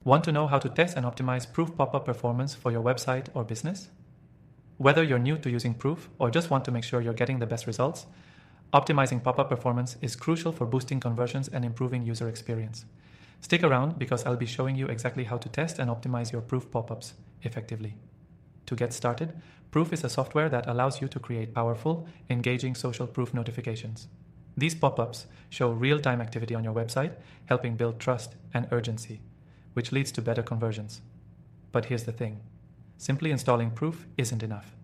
Want to know how to test and optimize Proof pop-up performance for your website or business? Whether you're new to using Proof or just want to make sure you're getting the best results, optimizing pop-up performance is crucial for boosting conversions and improving user experience. Stick around because I'll be showing you exactly how to test and optimize your Proof pop-ups effectively. To get started, Proof is a software that allows you to create powerful, engaging social proof notifications. These pop-ups show real-time activity on your website, helping build trust and urgency, which leads to better conversions. But here's the thing. Simply installing Proof isn't enough.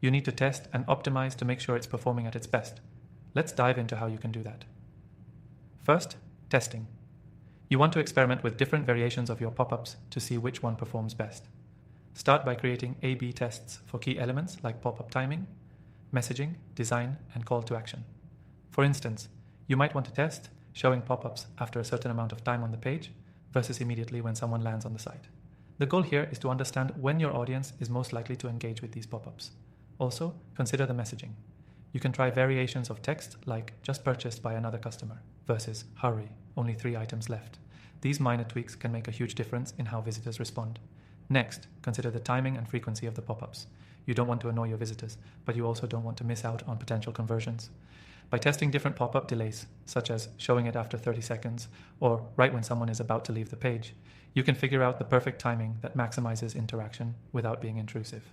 You need to test and optimize to make sure it's performing at its best. Let's dive into how you can do that. First, testing. You want to experiment with different variations of your pop-ups to see which one performs best. Start by creating A/B tests for key elements like pop-up timing, messaging, design, and call to action. For instance, you might want to test showing pop-ups after a certain amount of time on the page versus immediately when someone lands on the site. The goal here is to understand when your audience is most likely to engage with these pop-ups. Also, consider the messaging. You can try variations of text like just purchased by another customer versus hurry, only 3 items left. These minor tweaks can make a huge difference in how visitors respond. Next, consider the timing and frequency of the pop-ups. You don't want to annoy your visitors, but you also don't want to miss out on potential conversions. By testing different pop-up delays, such as showing it after 30 seconds or right when someone is about to leave the page, you can figure out the perfect timing that maximizes interaction without being intrusive.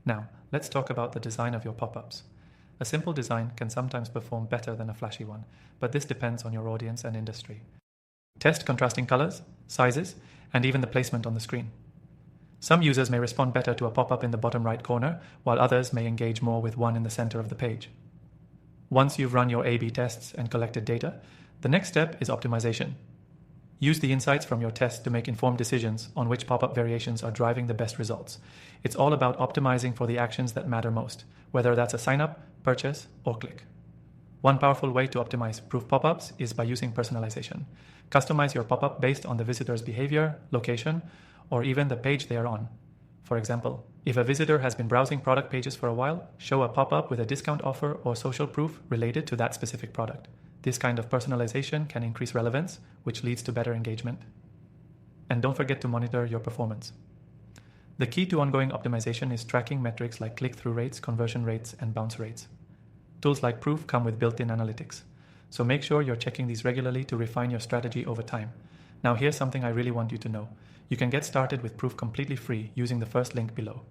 Now, let's talk about the design of your pop-ups. A simple design can sometimes perform better than a flashy one, but this depends on your audience and industry. Test contrasting colors, sizes, and even the placement on the screen. Some users may respond better to a pop-up in the bottom right corner, while others may engage more with one in the center of the page. Once you've run your A/B tests and collected data, the next step is optimization. Use the insights from your tests to make informed decisions on which pop-up variations are driving the best results. It's all about optimizing for the actions that matter most, whether that's a sign-up, purchase, or click. One powerful way to optimize Proof pop-ups is by using personalization. Customize your pop-up based on the visitor's behavior, location, or even the page they are on. For example, if a visitor has been browsing product pages for a while, show a pop-up with a discount offer or social proof related to that specific product. This kind of personalization can increase relevance, which leads to better engagement. And don't forget to monitor your performance. The key to ongoing optimization is tracking metrics like click-through rates, conversion rates, and bounce rates. Tools like Proof come with built-in analytics, so make sure you're checking these regularly to refine your strategy over time. Now here's something I really want you to know. You can get started with Proof completely free using the first link below.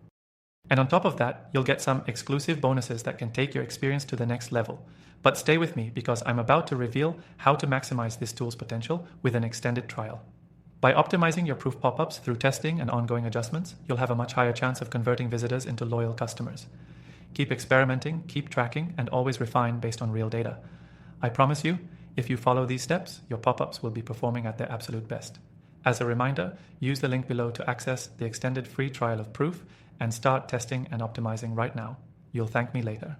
And on top of that, you'll get some exclusive bonuses that can take your experience to the next level. But stay with me because I'm about to reveal how to maximize this tool's potential with an extended trial. By optimizing your Proof pop-ups through testing and ongoing adjustments, you'll have a much higher chance of converting visitors into loyal customers. Keep experimenting, keep tracking, and always refine based on real data. I promise you, if you follow these steps, your pop-ups will be performing at their absolute best. As a reminder, use the link below to access the extended free trial of Proof and start testing and optimizing right now. You'll thank me later.